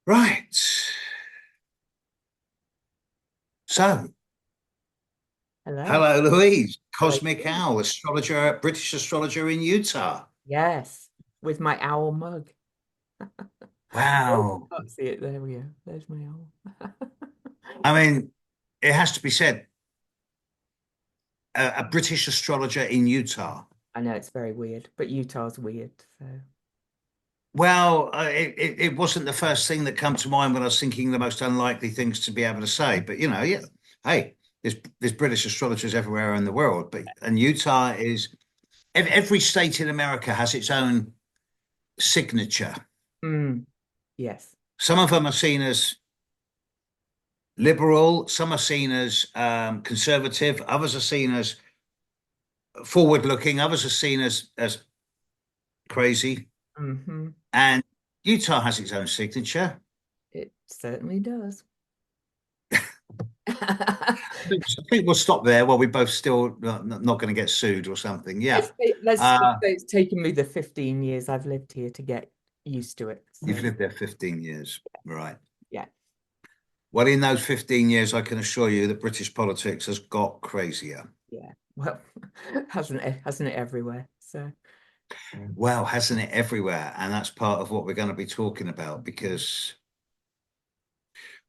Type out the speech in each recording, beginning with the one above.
Right. So, Hello. hello, Louise, Hello. Cosmic Owl, astrologer, British astrologer in Utah. Yes, with my owl mug. Oh, you Wow. can't see it. There we go. There's my owl. I mean, it has to be said, a British astrologer in Utah. I know it's very weird, but Utah's weird. So Well, it wasn't the first thing that come to mind when I was thinking the most unlikely things to be able to say. But yeah, hey, there's British astrologers everywhere in the world, but and Utah is every state in America has its own signature. mm, yes. Some of them are seen as liberal, some are seen as conservative, others are seen as forward looking, others are seen as crazy. Hmm. And Utah has its own signature. It certainly does. I think we'll stop there while we both still not going to get sued or something. Yeah. Let's just Uh, say it's taken me the 15 years I've lived here to get used to it. you've So lived there 15 years. Right. yeah, Well, in those 15 years, I can assure you that British politics has got crazier. yeah. Well, hasn't it everywhere? So Well, hasn't it everywhere? And that's part of what we're going to be talking about because,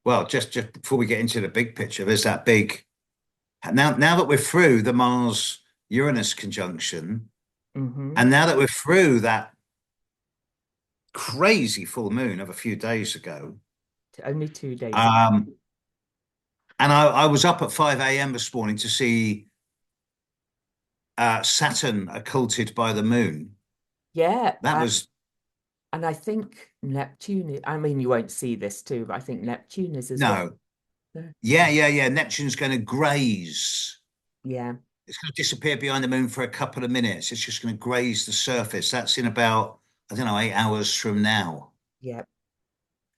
well, just before we get into the big picture, there's that big now that we're through the Mars Uranus conjunction, hmm and now that we're through that crazy full moon of a few days ago, Only 2 days ago. um, and I was up at 5 a.m. this morning to see Saturn occulted by the moon. Yeah, That was and I think Neptune, I mean, you won't see this too, but I think Neptune is as well. no, So, yeah. Neptune's going to graze. yeah, It's going to disappear behind the moon for a couple of minutes. It's just going to graze the surface. That's in about, I don't know, 8 hours from now. yeah.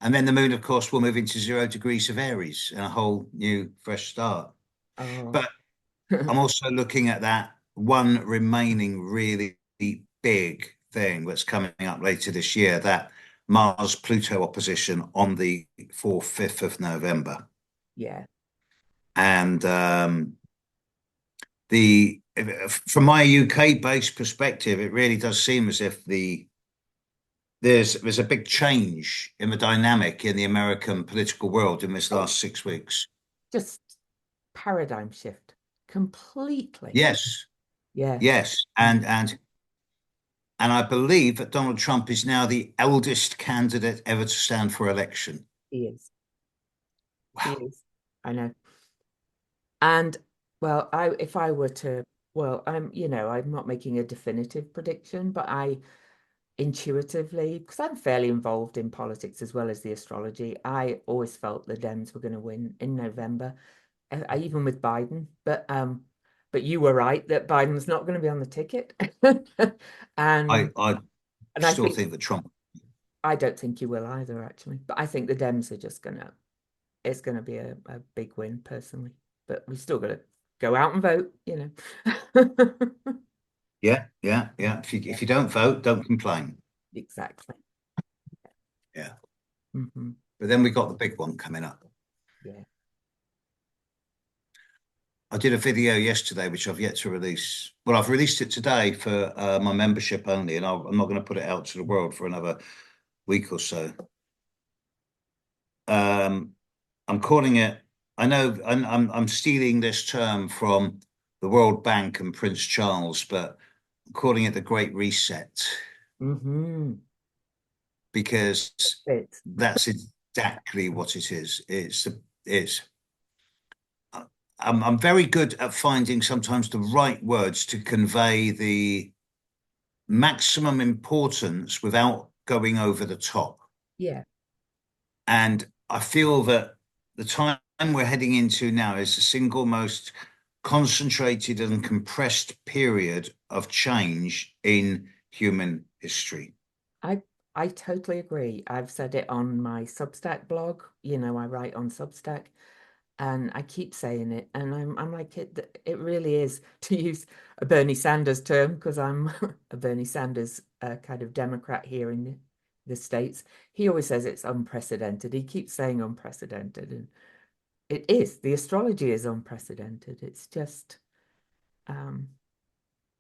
And then the moon, of course, will move into 0 degrees of Aries and a whole new, fresh start. Oh, But I'm also looking at that one remaining really big thing that's coming up later this year, that Mars Pluto opposition on the 4th, 5th of November. yeah. And the from my UK based perspective, it really does seem as if there's a big change in the dynamic in the American political world in this Oh, last 6 weeks. just paradigm shift completely. Yes, Yeah, yes, and I believe that Donald Trump is now the eldest candidate ever to stand for election. he is. He Wow. is. I know. And well, if I were to, well, I'm not making a definitive prediction, but I intuitively, because I'm fairly involved in politics as well as the astrology, I always felt the Dems were going to win in November. Even with Biden, but you were right that Biden's not going to be on the ticket, and I and I still think think that Trump. I don't think you will either, actually. But I think the Dems are just gonna it's gonna be a big win personally. But we still got to go out and vote. Yeah. Yeah, If you don't vote, don't complain. exactly. Yeah. Hmm. But then we got the big one coming up. Yeah. I did a video yesterday, which I've yet to release. Well, I've released it today for my membership only, and I'm not going to put it out to the world for another week or so. Um, I'm calling it. I know I'm stealing this term from the World Bank and Prince Charles, but I'm calling it the Great Reset Hmm. because It. that's exactly what it is. It's I'm very good at finding sometimes the right words to convey the maximum importance without going over the top. Yeah. And I feel that the time we're heading into now is the single most concentrated and compressed period of change in human history. I I totally agree. I've said it on my Substack blog. I write on Substack, and I keep saying it. And I'm like it really is to use a Bernie Sanders term because I'm a Bernie Sanders kind of Democrat here the States, he always says it's unprecedented. He keeps saying unprecedented, and it is. The astrology is unprecedented. It's just um,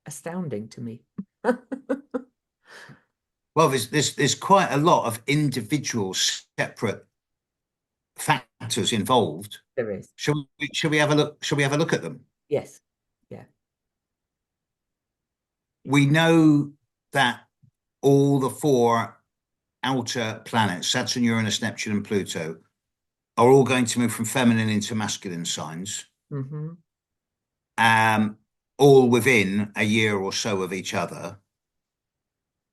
astounding to me. Well, there's quite a lot of individual separate factors involved. There is. Shall we have a look? Shall we have a look at them? Yes. Yeah. Yeah. We know that all the four outer planets, Saturn, Uranus, Neptune, and Pluto, are all going to move from feminine into masculine signs, Hmm. um, all within a year or so of each other.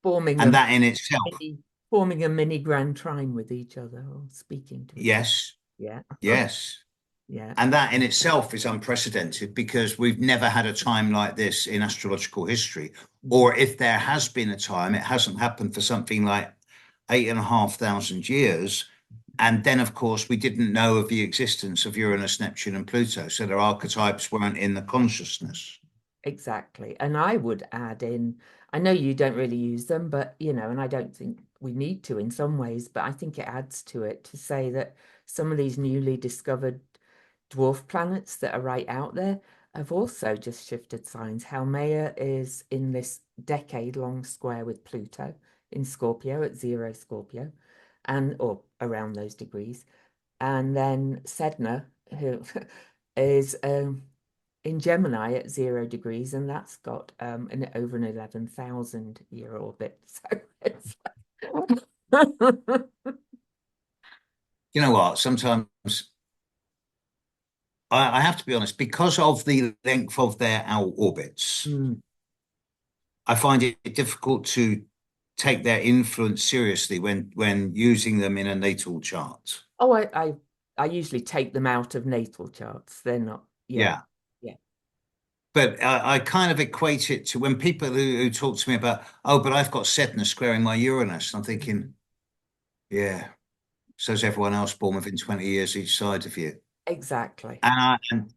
Forming And a that in itself, mini, forming a mini grand trine with each other or speaking to each other. yes, Yeah. yes. Yeah. And that in itself is unprecedented because we've never had a time like this in astrological history. Mhm. Or if there has been a time, it hasn't happened for something like 8,500 years. And then, of course, we didn't know of the existence of Uranus, Neptune, and Pluto. So their archetypes weren't in the consciousness. Exactly. And I would add in, I know you don't really use them, but and I don't think we need to in some ways, but I think it adds to it to say that some of these newly discovered dwarf planets that are right out there have also just shifted signs. Haumea is in this decade-long square with Pluto in Scorpio at 0 Scorpio, and or around those degrees. And then Sedna, who is in Gemini at 0 degrees, and that's got an over an 11,000 year orbit. So it's You know what? Sometimes I have to be honest, because of the length of their outer orbits, Mm. I find it difficult to take their influence seriously when using them in a natal chart. Oh, I usually take them out of natal charts. They're not, yeah, Yeah. yeah. But I kind of equate it to when people who talk to me about, oh, but I've got Sedna squaring my Uranus. I'm Mhm. thinking, yeah, so's everyone else born within 20 years each side of you. Exactly. And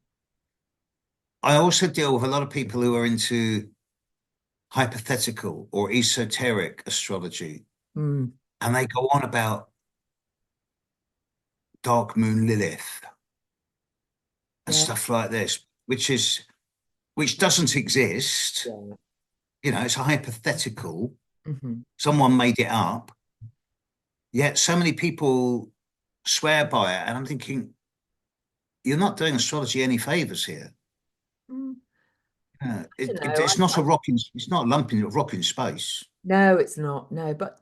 I also deal with a lot of people who are into hypothetical or esoteric astrology, Mm. and they go on about dark moon Lilith and Yeah, stuff like this, which doesn't exist. yeah. It's a hypothetical. Hmm. Someone made it up. Yet so many people swear by it, and I'm thinking, you're not doing astrology any favors here. Mm. I don't know. It's not a rock in, it's not a lump in a rock in space. No, it's not. No, but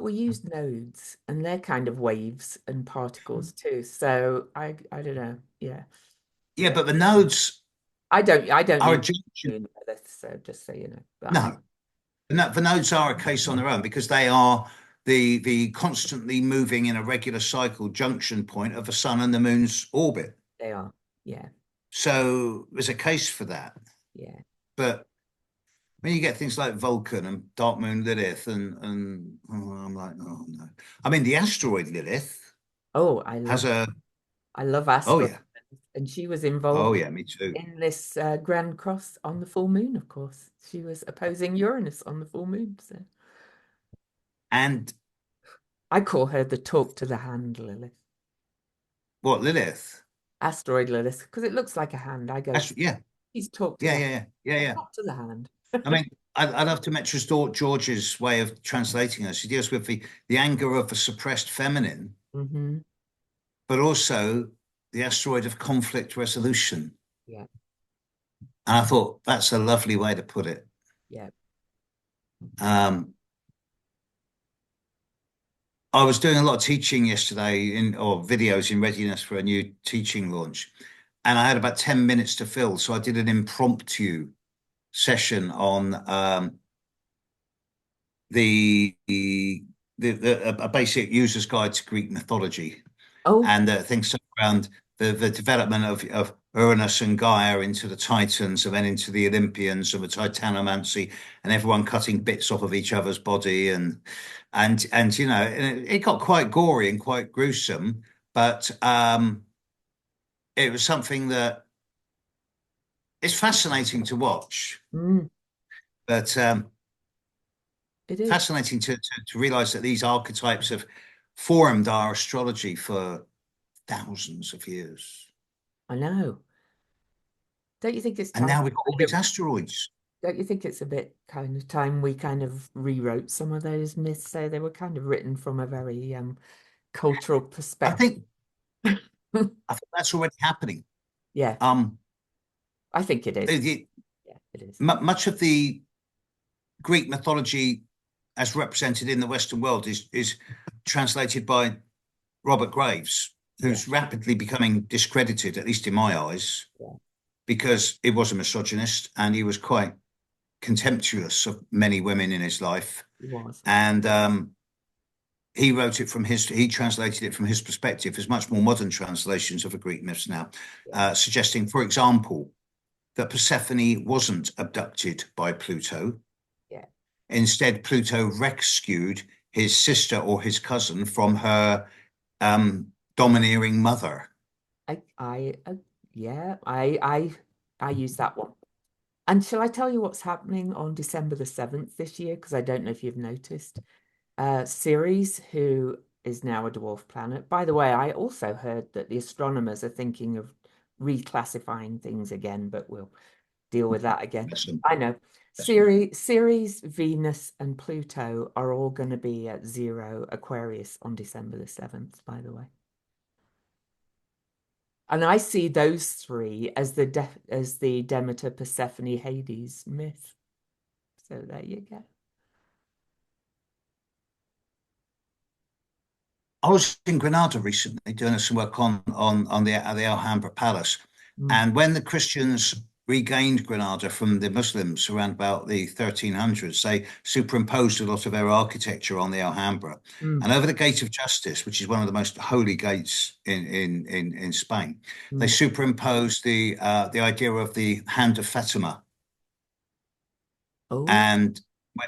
we use nodes, and they're kind of waves and particles too. So I don't know. Yeah, Yeah, but the nodes I don't are a use junction. this, so just so you know. But No, the nodes are a case on their own because they are the constantly moving in a regular cycle junction point of the sun and the moon's orbit. they are. Yeah, So there's a case for that. yeah. But when you get things like Vulcan and Dark Moon Lilith, and I'm like, oh no. I mean, the asteroid Lilith Oh, has a, I love oh Astro, yeah, and she was oh involved yeah, me too. in this Grand Cross on the full moon. Of course, she was opposing Uranus on the full moon. So And I call her the talk to the hand Lilith, what Lilith? asteroid Lilith, because it looks like a hand. I go, Yeah, she's talk to yeah, the yeah, yeah, yeah, yeah. talk to the hand. I mean, I love Demetrius George's way of translating this. He deals with the anger of the suppressed feminine, Hmm. but also the asteroid of conflict resolution. Yeah, And I thought that's a lovely way to put it. yeah. Um, I was doing a lot of teaching yesterday or videos in readiness for a new teaching launch, and I had about 10 minutes to fill. So I did an impromptu session on a basic user's guide to Greek mythology Oh, and things around the development of Uranus and Gaia into the Titans and then into the Olympians and the Titanomancy and everyone cutting bits off of each other's body and it got quite gory and quite gruesome, but it was something that is fascinating to watch. mm, But It is. fascinating to realize that these archetypes have formed our astrology for thousands of years. I know. Don't you think it's And time now we've got all kind these of, asteroids. don't you think it's a bit kind of time we kind of rewrote some of those myths? So they were kind of written from a very cultural I perspective. think I think that's already happening. Yeah, Um, I think it is. the, Yeah, it is. much of the Greek mythology, as represented in the Western world, is translated by Robert Graves, Yeah, who's rapidly becoming discredited, at least in my eyes, yeah, because he was a misogynist and he was quite contemptuous of many women in his life. it was. And he wrote it from he translated it from his perspective. There's much more modern translations of the Greek myths now, Yeah, suggesting, for example, that Persephone wasn't abducted by Pluto. yeah. Instead, Pluto rescued his sister or his cousin from her domineering mother. I, yeah, I use that one. And shall I tell you what's happening on December the 7th this year? Because I don't know if you've noticed. Ceres, who is now a dwarf planet. By the way, I also heard that the astronomers are thinking of reclassifying things again, but we'll deal with that again. Listen, I know. listen. Ceres, Venus, and Pluto are all going to be at 0 Aquarius on December the 7th, by the way. And I see those three as the Demeter, Persephone, Hades myth. So there you go. I was in Granada recently doing some work on the Alhambra Palace, Mm, and when the Christians regained Granada from the Muslims around about the 1300s, they superimposed a lot of their architecture on the Alhambra. mm, And over the Gate of Justice, which is one of the most holy gates in Spain, they mm. superimposed the idea of the Hand of Fatima. Oh, And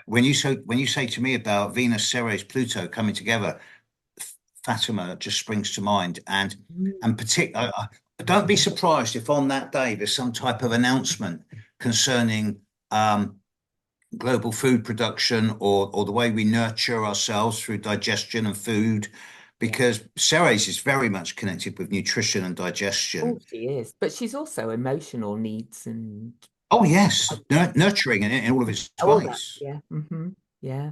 when you say to me about Venus, Ceres, Pluto coming together, Fatima just springs to mind, mm. and particular. Don't be surprised if on that day there's some type of announcement concerning global food production or the way we nurture ourselves through digestion and food, Yeah. because Ceres is very much connected with nutrition and Oh, digestion. she is. But she's also emotional needs and Oh yes, nurturing in all of its all that. ways. Yeah. Yeah.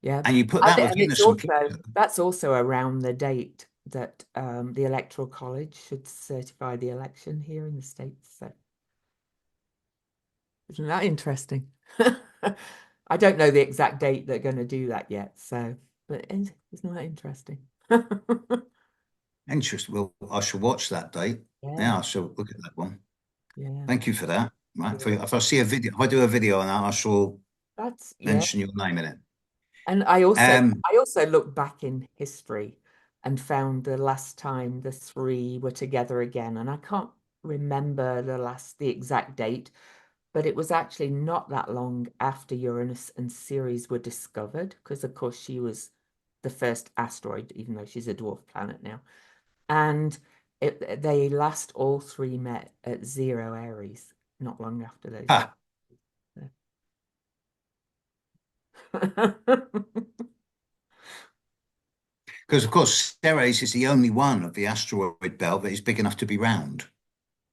Yeah. And you put that with And it's Venus and also, Pluto. that's also around the date that the Electoral College should certify the election here in the States. So isn't that interesting? I don't know the exact date they're going to do that yet. So, but isn't that interesting? Interesting. Well, I shall watch that date. Yeah. Yeah, I shall look at that one. Yeah. Thank you for that. Right. Yeah. If I see a video, if I do a video on that, I shall Yeah. mention your name in it. And Um, I also looked back in history and found the last time the three were together again. And I can't remember the exact date, but it was actually not that long after Uranus and Ceres were discovered, because of course she was the first asteroid, even though she's a dwarf planet now. And they last all three met at 0 Aries, not long after those dates. ha, because of course Ceres is the only one of the asteroid belt that is big enough to be round.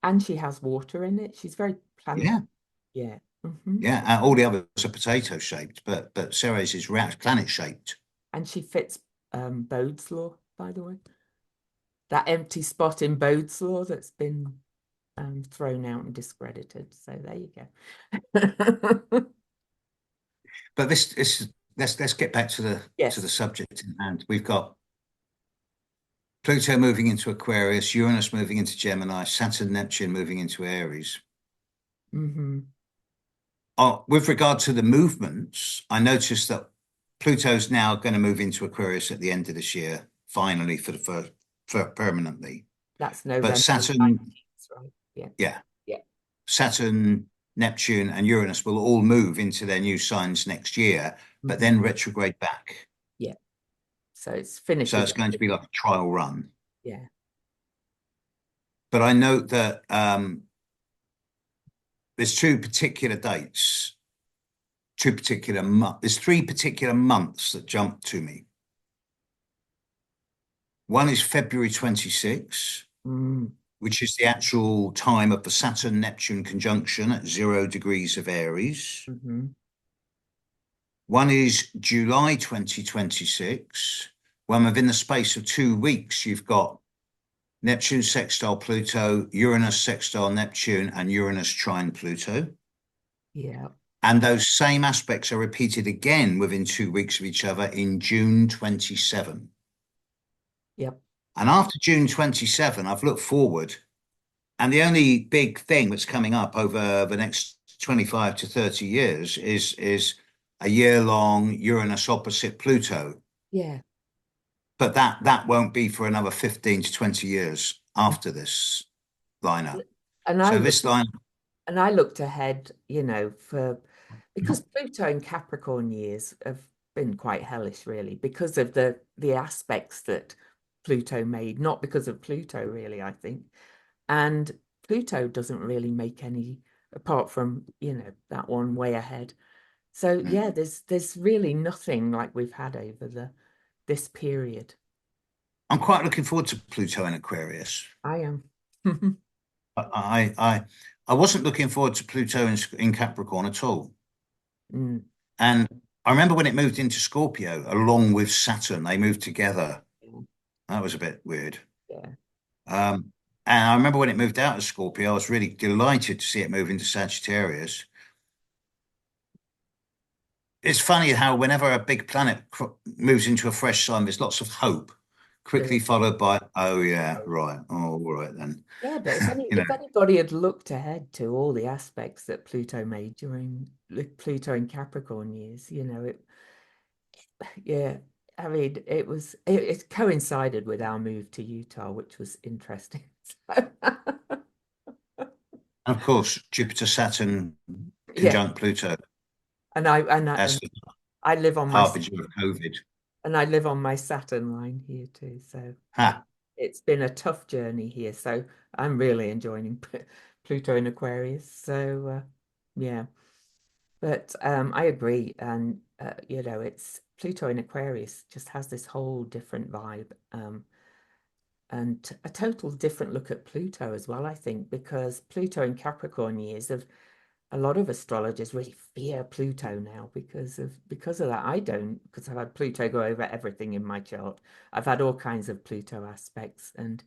And she has water in it. She's very planet. Yeah, Yeah. Hmm. yeah. And all the others are potato shaped, but Ceres is round, planet shaped. And she fits Bode's law, by the way. That empty spot in Bode's law that's been thrown out and discredited. So there you go. But let's get back to the Yes. subject in hand. We've got Pluto moving into Aquarius, Uranus moving into Gemini, Saturn, Neptune moving into Aries. Hmm. With regard to the movements, I noticed that Pluto's now going to move into Aquarius at the end of this year, finally for permanently. That's But November the Saturn, 19th, right? Yeah. yeah, Yeah. Saturn, Neptune, and Uranus will all move into their new signs next year, but Hmm. then retrograde back. Yeah. So it's So finishes it's up going to this be year. like a trial run. Yeah. But I note that there's two particular dates two particular months. There's three particular months that jump to me. One is February 26, Mm, which is the actual time of the Saturn-Neptune conjunction at 0 degrees of Aries. hmm. One is July 2026, when within the space of 2 weeks, you've got Neptune sextile Pluto, Uranus sextile Neptune, and Uranus trine Pluto. Yeah. And those same aspects are repeated again within 2 weeks of each other in June 27. Yep. And after June 27, I've looked forward, and the only big thing that's coming up over the next 25 to 30 years is a year-long Uranus opposite Pluto. Yeah. But that won't be for another 15 to 20 years after this lineup. And I So looked this line, and I looked ahead, for because Pluto in Capricorn years have been quite hellish, really, because of the aspects that Pluto made, not because of Pluto, really, I think. And Pluto doesn't really make any apart from, that one way ahead. So yeah, there's really nothing like we've had over the this period. I'm quite looking forward to Pluto in Aquarius. I am. I wasn't looking forward to Pluto in Capricorn at all. Mm, And I remember when it moved into Scorpio along with Saturn, they moved together. yeah, That was a bit weird. yeah, And I remember when it moved out of Scorpio, I was really delighted to see it move into Sagittarius. It's funny how whenever a big planet moves into a fresh sign, there's lots of hope, there quickly is. followed by, oh yeah, right, oh, all right then. Yeah, but You know, if anybody had looked ahead to all the aspects that Pluto made during the Pluto in Capricorn years, yeah, I mean, it coincided with our move to Utah, which was interesting. and of course, Jupiter, Saturn, Yeah, conjunct Pluto and I and I as and the I live on my harbinger of COVID. Saturn line here too, so Ha. it's been a tough journey here. So I'm really enjoying Pluto in Aquarius. So yeah. But I agree, and it's Pluto in Aquarius just has this whole different vibe, and a total different look at Pluto as well, I think, because Pluto in Capricorn years of a lot of astrologers really fear Pluto now because of that. I don't, because I've had Pluto go over everything in my chart. I've had all kinds of Pluto aspects, and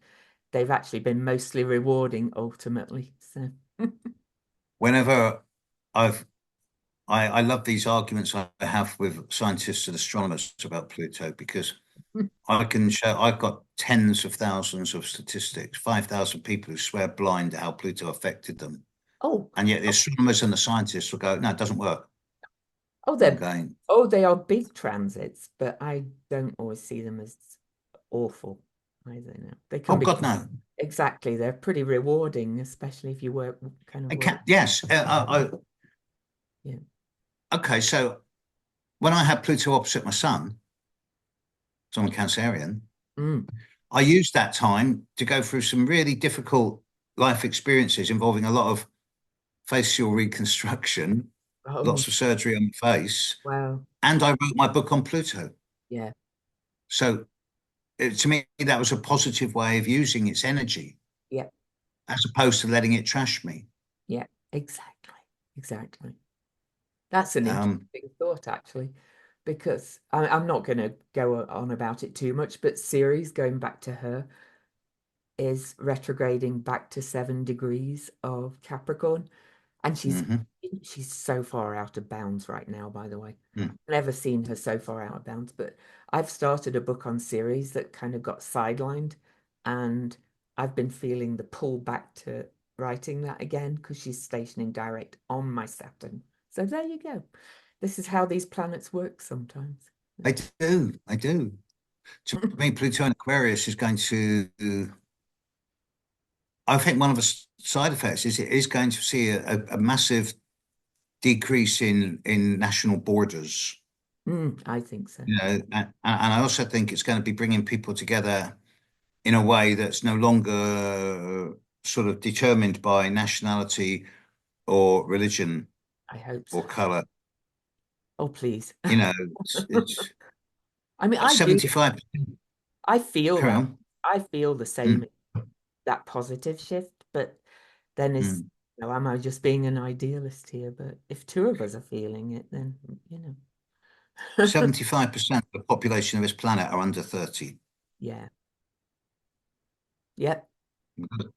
they've actually been mostly rewarding ultimately. So Whenever I've I love these arguments I have with scientists and astronomers about Pluto because I can show I've got tens of thousands of statistics, 5,000 people who swear blind at how Pluto affected them. oh, And yet the astronomers and the scientists will go, no, it doesn't work. Oh, I'm they're going, they are big transits, but I don't always see them as awful either now. They oh can be God, no. exactly, they're pretty rewarding, especially if you work kind of I work. can't, yes. Yeah. Okay, so when I had Pluto opposite my sun, so I'm a Cancerian, Mm. I used that time to go through some really difficult life experiences involving a lot of facial reconstruction, Oh, lots of surgery on the face, wow. and I wrote my book on Pluto. Yeah. So to me, that was a positive way of using its energy Yeah. as opposed to letting it trash me. Yeah. Exactly. Exactly. That's an Um, interesting thought, actually, because I'm not going to go on about it too much, but Ceres, going back to her, is retrograding back to 7 degrees of Capricorn. And mhm, she's so far out of bounds right now, by the way. mm. Never seen her so far out of bounds, but I've started a book on series that kind of got sidelined, and I've been feeling the pull back to writing that again because she's stationing direct on my Saturn. So there you go. This is how these planets work sometimes. I do, I do. To me, Pluto and Aquarius is going to. I think one of the side effects is it is going to see a massive decrease in national borders. I think so. And I also think it's going to be bringing people together in a way that's no longer sort of determined by nationality or religion I hope so. or color. Oh, please. You know, it's I mean, I do. 75%. I feel Carry that. on. I feel the same, Mm, that positive shift, but then is, mm. am I just being an idealist here? But if two of us are feeling it, then, 75% of the population of this planet are under 30. yeah. Yep. We've got to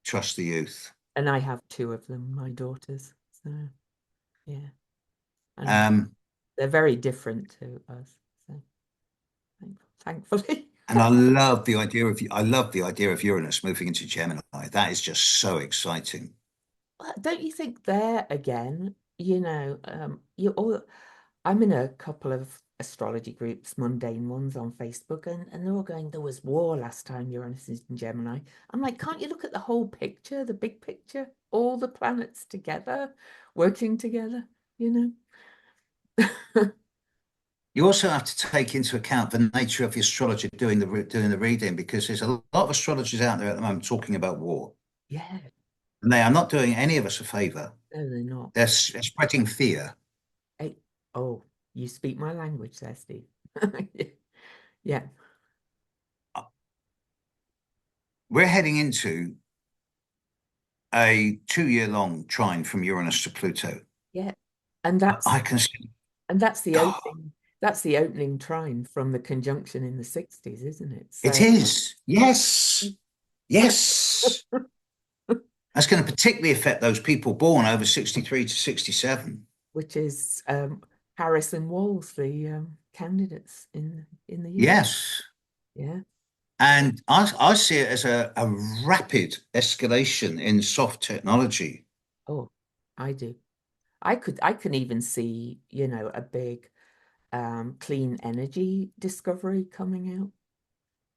trust the youth. And I have two of them, my daughters. So, yeah. And Um, they're very different to us. So, thankfully. and I love the idea of Uranus moving into Gemini. That is just so exciting. Well, don't you think there again, you all I'm in a couple of astrology groups, mundane ones on Facebook, and they're all going, there was war last time Uranus is in Gemini. I'm like, can't you look at the whole picture, the big picture, all the planets together, working together, you know? You also have to take into account the nature of the astrologer doing the reading, because there's a lot of astrologers out there at the moment talking about war, Yeah, and they are not doing any of us a favor. no, they're not. They're spreading fear. Hey, oh, you speak my language there, Steve. Yeah, We're heading into a 2 year long trine from Uranus to Pluto. yeah. And that's I can see. and that's the Oh, opening that's the opening trine from the conjunction in the 60s, isn't it? it So is. Yes. Yes. That's going to particularly affect those people born over 63 to 67. which is Harris and Walls, the candidates in the US. Yes. Yeah. And I see it as a rapid escalation in soft technology. Oh, I do. I can even see, a big clean energy discovery coming out.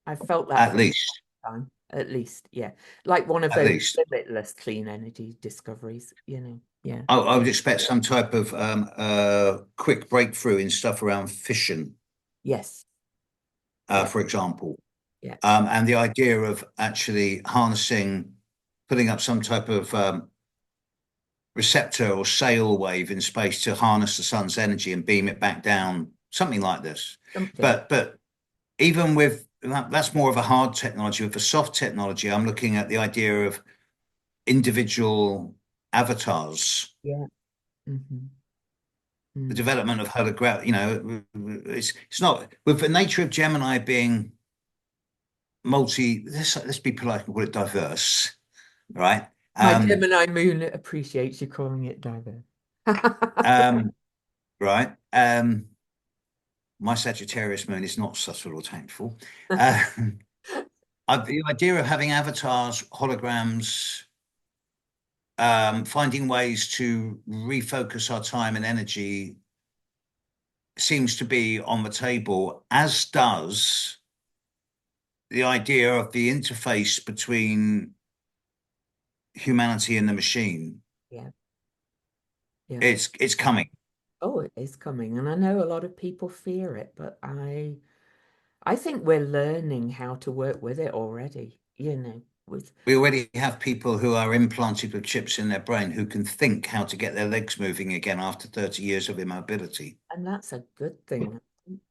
I felt that At for least. a long time, at least. Yeah. Like one of At those least. limitless clean energy discoveries. Yeah. I would expect some type of quick breakthrough in stuff around fission, Yes. Yeah. for example. Yeah. And the idea of actually harnessing, putting up some type of receptor or sail wave in space to harness the sun's energy and beam it back down, something like this. Something. But even with that's more of a hard technology. With the soft technology, I'm looking at the idea of individual avatars, Yeah. Hmm. the Mm. development of hologram. It's not with the nature of Gemini being multi. Let's be polite and call it diverse, right? My Um, Gemini moon appreciates you calling it diverse. um, right. My Sagittarius moon is not subtle or tactful. Uh, the idea of having avatars, holograms, finding ways to refocus our time and energy seems to be on the table, as does the idea of the interface between humanity and the machine. Yeah. Yeah. It's coming. Oh, it is coming, and I know a lot of people fear it, but I think we're learning how to work with it already, with We already have people who are implanted with chips in their brain who can think how to get their legs moving again after 30 years of immobility. and that's a good thing.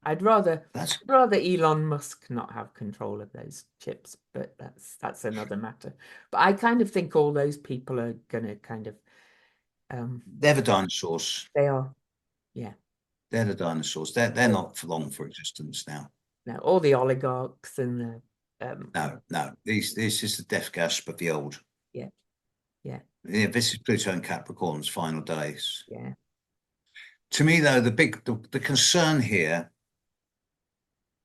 I'd rather That's I'd rather Elon Musk not have control of those chips, but that's another matter. But I kind of think all those people are gonna kind of um they're the dinosaurs. they are, yeah. They're the dinosaurs. They're not for long for existence now. Now all the oligarchs and the No, no. This is the death gasp of the old. yeah, yeah, Yeah, this is Pluto and Capricorn's final days. yeah. To me, though, the concern here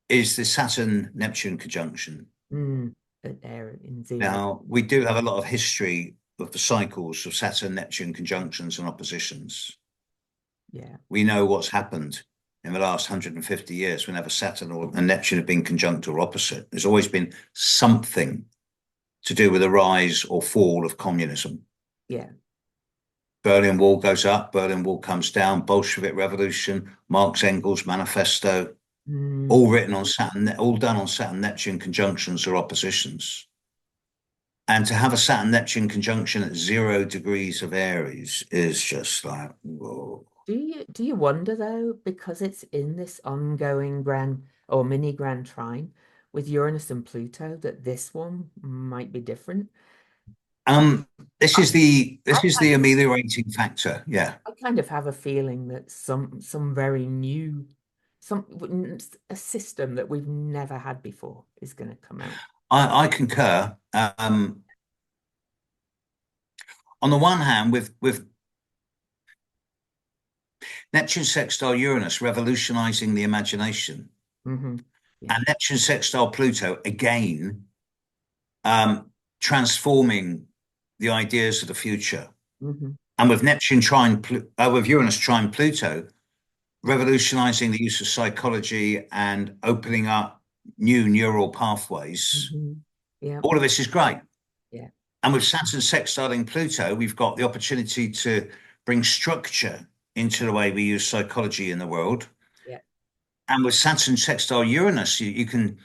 is the Saturn Neptune conjunction. Mm, but they're in zero. Now, we do have a lot of history of the cycles of Saturn Neptune conjunctions and oppositions. Yeah. We know what's happened in the last 150 years whenever Saturn and Neptune have been conjunct or opposite. There's always been something to do with the rise or fall of communism. Yeah. Berlin Wall goes up, Berlin Wall comes down, Bolshevik Revolution, Marx Engels Manifesto, Mm, all written on Saturn, all done on Saturn Neptune conjunctions or oppositions. And to have a Saturn Neptune conjunction at 0 degrees of Aries is just like, whoa. Do you wonder though, because it's in this ongoing grand or mini grand trine with Uranus and Pluto, that this one might be different? Um, this I, is the I this is kind the of ameliorating factor. Yeah. I kind of have a feeling that some very new a system that we've never had before is going to come out. I concur. On the one hand, with Neptune sextile Uranus revolutionizing the imagination, Hmm. Yeah. and Neptune sextile Pluto again transforming the ideas of the future. Hmm. And with with Uranus trine Pluto, revolutionizing the use of psychology and opening up new neural pathways. Hmm. Yeah. All of this is great. Yeah. And with Saturn sextiling Pluto, we've got the opportunity to bring structure into the way we use psychology in the world. Yeah. And with Saturn sextile Uranus, you can,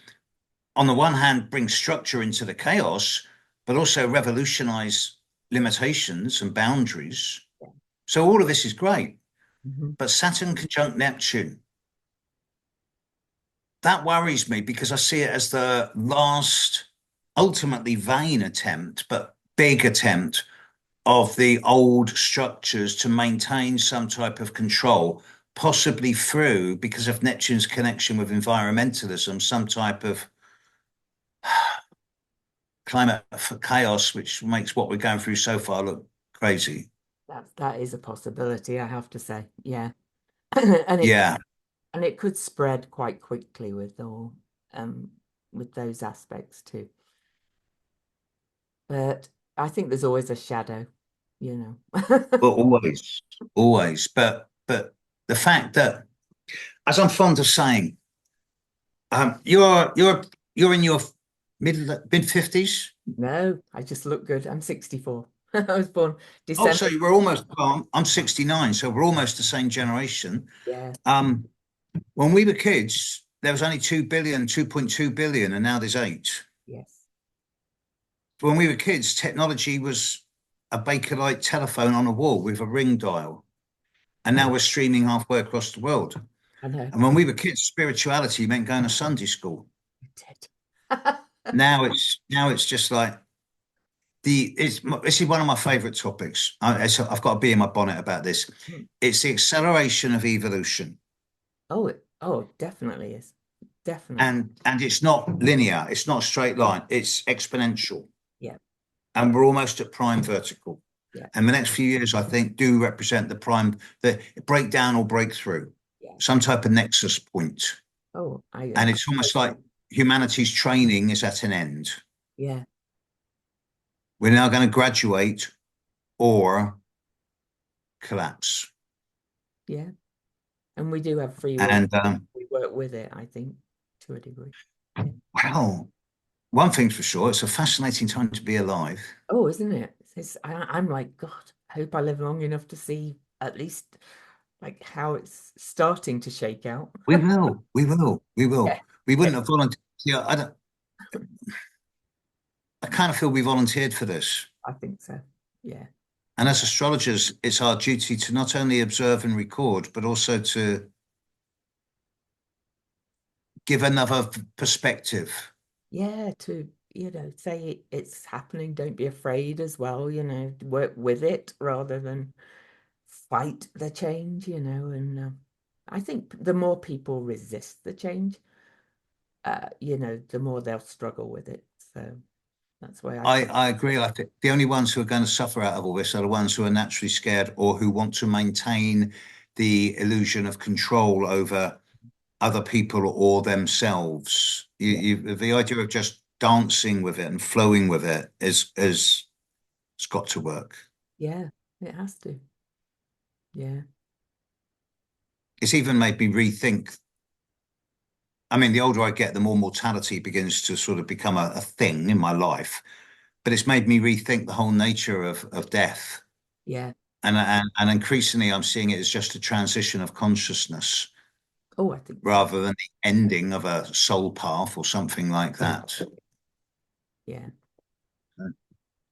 on the one hand, bring structure into the chaos, but also revolutionize limitations and boundaries. Yeah. So all of this is great. Hmm. But Saturn conjunct Neptune, that worries me because I see it as the last, ultimately vain attempt, but big attempt of the old structures to maintain some type of control, possibly through, because of Neptune's connection with environmentalism, some type of climate for chaos, which makes what we're going through so far look crazy. That is a possibility, I have to say. Yeah. And it Yeah. and it could spread quite quickly um with those aspects too. But I think there's always a shadow, you know. Well, always, always. But the fact that, as I'm fond of saying, you're in your mid 50s. No, I just look good. I'm 64. I was born Oh, December. so we're almost. Well, I'm 69, so we're almost the same generation. Yeah, Um, when we were kids, there was only 2 billion, 2.2 billion, and now there's 8. yes. When we were kids, technology was a Bakelite telephone on a wall with a ring dial, and now we're streaming halfway across the world. I know. And when we were kids, spirituality meant going to Sunday school. You did. Now it's just like this is one of my favorite topics. I've got to be in my bonnet about this. It's the acceleration of evolution, Oh, definitely is. Definitely. and it's not linear. It's not a straight line. It's exponential, Yeah, and we're almost at prime vertical. yeah, And the next few years, I think, do represent the breakdown or breakthrough, yeah. some type of nexus point. Oh, And it's almost like humanity's training is at an end. yeah, We're now going to graduate or collapse. yeah. And we do have free will. And We work with it, I think, to a degree. Yeah. well, one thing's for sure, it's a fascinating time to be alive. Oh, isn't it? I'm like, God, I hope I live long enough to see at least like how it's starting to shake out. We will, we will, we will. Yeah, We yeah, wouldn't have volunteered. Yeah, I kind of feel we volunteered for this. I think so. Yeah, And as astrologers, it's our duty to not only observe and record, but also to give another perspective. yeah. To say it's happening. Don't be afraid as well. Work with it rather than fight the change. And I think the more people resist the change, the more they'll struggle with it. So that's why I try. I agree. I think the only ones who are going to suffer out of all this are the ones who are naturally scared or who want to maintain the illusion of control over other people or themselves. Yeah, The idea of just dancing with it and flowing with it is it's got to work. yeah. It has to. Yeah, It's even made me rethink. I mean, the older I get, the more mortality begins to sort of become a thing in my life. But it's made me rethink the whole nature of death. yeah. And increasingly, I'm seeing it as just a transition of consciousness Oh, I think so. rather than the ending of a soul path or something like that. Yeah,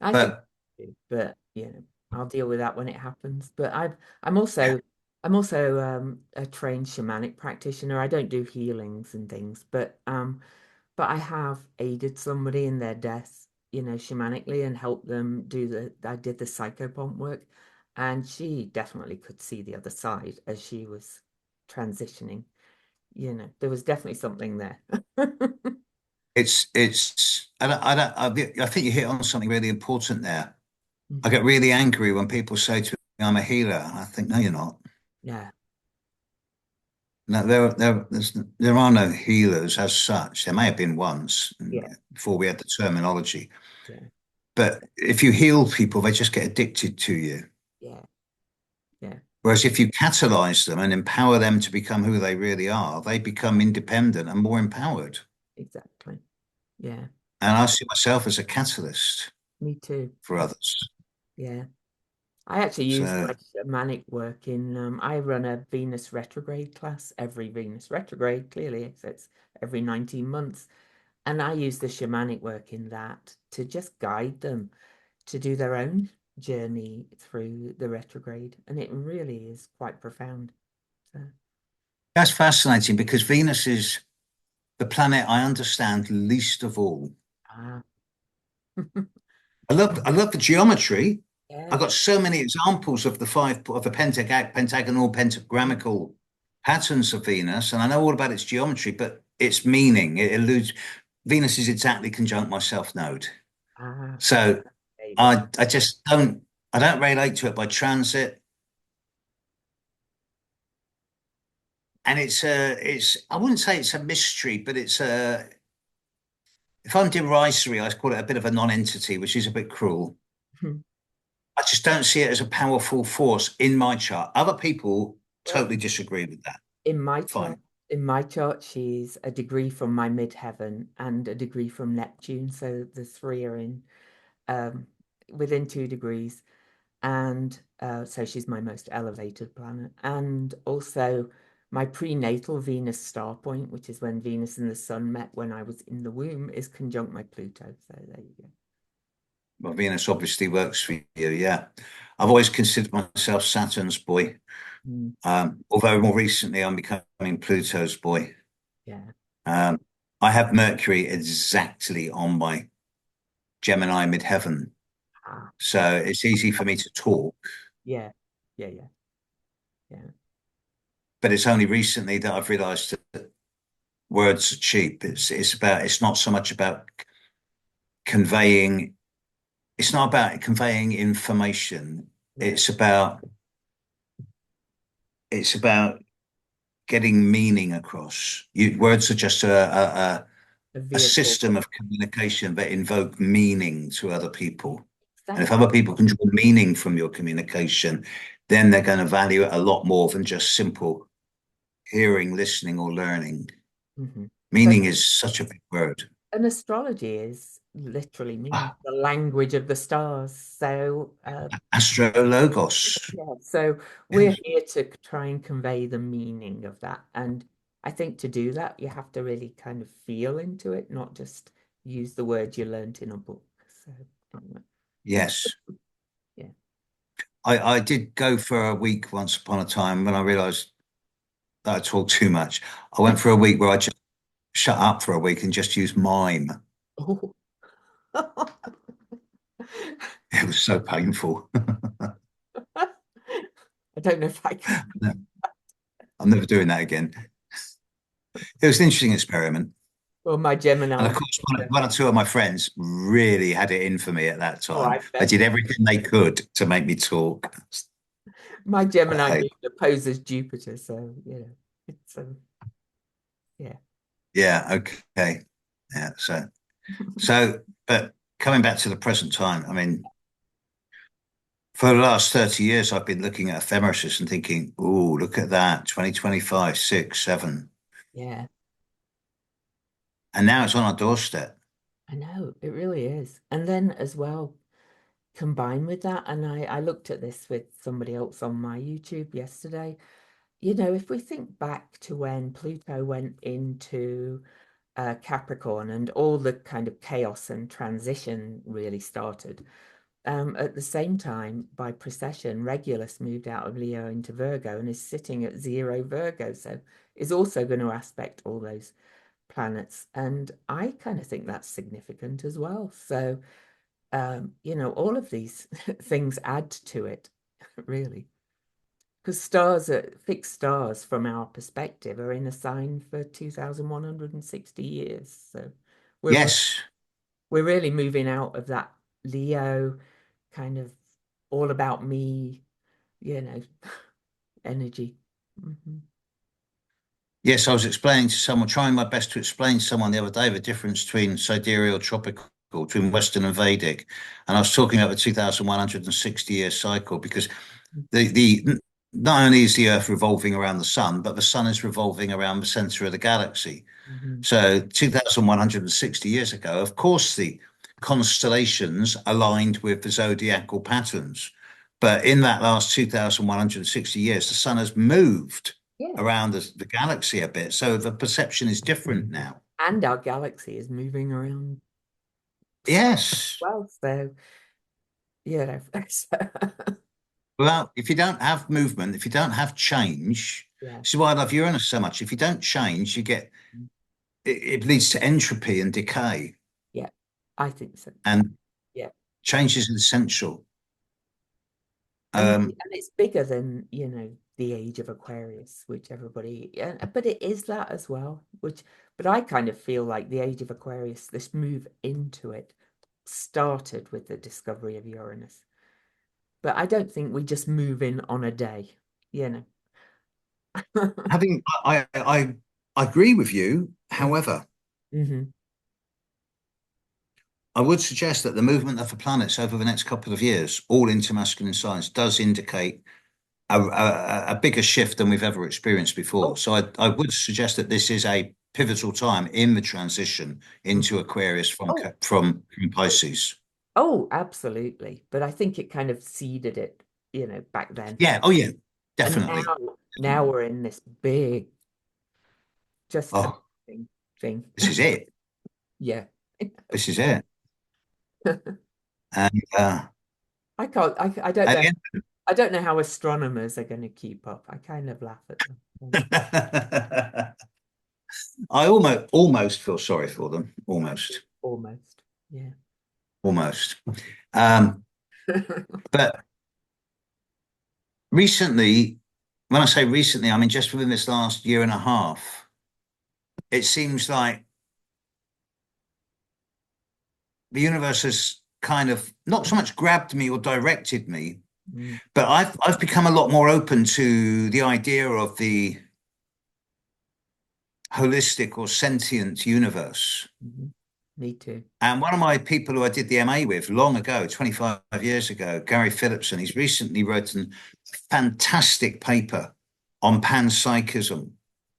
I think, But so, but I'll deal with that when it happens. But I'm yeah, also I'm also a trained shamanic practitioner. I don't do healings and things, but I have aided somebody in their death, shamanically and helped them do I did the psychopomp work, and she definitely could see the other side as she was transitioning. There was definitely something there. I think you hit on something really important there. I get really angry when people say to me, I'm a healer. And I think, no, you're not. Yeah, No, there are no healers as such. There may have been once yeah, before we had the terminology. yeah, But if you heal people, they just get addicted to you. yeah, yeah, Whereas if you catalyze them and empower them to become who they really are, they become independent and more empowered. exactly. Yeah, And I see myself as a catalyst me too. for others. Yeah. I actually use So my shamanic work I run a Venus retrograde class every Venus retrograde, clearly, so it's every 19 months. And I use the shamanic work in that to just guide them to do their own journey through the retrograde. And it really is quite profound. So, that's fascinating because Venus is the planet I understand least of all. ah, I love the geometry. I've yeah, got so many examples of the pentagonal, pentagrammical patterns of Venus, and I know all about its geometry, but its meaning, it eludes. Venus is exactly conjunct my self node. ah, So there you go. I just don't relate to it by transit. And it's I wouldn't say it's a mystery, but it's a if I'm derisory, I call it a bit of a non-entity, which is a bit cruel. I just don't see it as a powerful force in my chart. Other people Well, totally disagree with that. in my chart, Fine. in my chart, she's a degree from my midheaven and a degree from Neptune. So the three are in um, within 2 degrees. And so she's my most elevated planet. And also my prenatal Venus star point, which is when Venus and the Sun met when I was in the womb, is conjunct my Pluto. So there you go. Well, Venus obviously works for you. Yeah. I've always considered myself Saturn's boy. Mm, Although more recently I'm becoming Pluto's boy. yeah. Um, I have Mercury exactly on my Gemini midheaven. Ah, So it's easy for me to talk, yeah. Yeah. Yeah. Yeah. but it's only recently that I've realized that words are cheap. It's not so much about conveying, it's not about conveying information. No. It's about it's about getting meaning across. Words are just A a vehicle. system of communication that invoke meaning to other people. And if Exactly. other people can draw meaning from your communication, then they're going to value it a lot more than just simple hearing, listening, or learning. Hmm. So Meaning is such a big word. an astrology is literally means Ah, the language of the stars. So astrologos. yeah, so we're Yes. here to try and convey the meaning of that. And I think to do that, you have to really kind of feel into it, not just use the words you learnt in a book. So anyway, Yes. yeah. I did go for a week once upon a time when I realized that I talked too much. I went for a week where I just shut up for a week and just used mime. Oh. It was so painful. I don't know if I could. No, I'm never doing that again. It was an interesting experiment. Well, my And Gemini. of course, one or two of my friends really had it in for me at that Oh, time. I They bet did everything they could to make me talk. my But Gemini hey, moon opposes Jupiter, so it's yeah. yeah, okay. Yeah, but coming back to the present time, I mean, for the last 30 years, I've been looking at ephemeris and thinking, oh, look at that, 2025, 6, 7. Yeah, And now it's on our doorstep. I know it really is. And then as well, combined with that, and I looked at this with somebody else on my YouTube yesterday. If we think back to when Pluto went into Capricorn and all the kind of chaos and transition really started, At the same time, by precession, Regulus moved out of Leo into Virgo and is sitting at 0 Virgo, so is also going to aspect all those planets. And I kind of think that's significant as well. So, all of these things add to it, really. Because fixed stars from our perspective are in a sign for 2,160 years. So we're Yes. we're really moving out of that Leo kind of all about me, you know, energy. Hmm. Yes, I was explaining to someone, trying my best to explain to someone the other day the difference between sidereal tropical, between Western and Vedic. And I was talking about the 2,160-year cycle because the not only is the Earth revolving around the sun, but the sun is revolving around the center of the galaxy. Hmm. So 2,160 years ago, of course, the constellations aligned with the zodiacal patterns. But in that last 2,160 years, the sun has moved Yeah. around the galaxy a bit. So the perception is different now. And our galaxy is moving around Yes. well, so so, Well, if you don't have movement, if you don't have change, yeah, this is why I love Uranus so much. If you don't change, it leads to entropy and decay, yeah, I think so. and Yeah. change is essential. And Um, it's bigger than, the age of Aquarius, which everybody, yeah, but it is that as well, but I kind of feel like the age of Aquarius, this move into it started with the discovery of Uranus. But I don't think we just move in on a day, you know. having, I agree with you. However, Hmm. I would suggest that the movement of the planets over the next couple of years, all into masculine signs, does indicate a bigger shift than we've ever experienced before. Oh, So I would suggest that this is a pivotal time in the transition mhm. into Aquarius Oh, from Pisces. oh, absolutely. But I think it kind of seeded it, back then. Yeah. Oh, yeah. And Definitely. now we're in this big, just Oh, amazing thing. this is it. Yeah. This is it. And I can't, I don't at know. the I don't know how astronomers are going to keep up. I kind of laugh at them. end, I almost feel sorry for them. Almost. Yeah. Almost. Um, but recently, when I say recently, I mean just within this last year and a half, it seems like the universe has kind of not so much grabbed me or directed me, Mm, but I've become a lot more open to the idea of the holistic or sentient universe. mhm. Me too. And one of my people who I did the MA with long ago, 25 years ago, Gary Phillipson, he's recently written a fantastic paper on panpsychism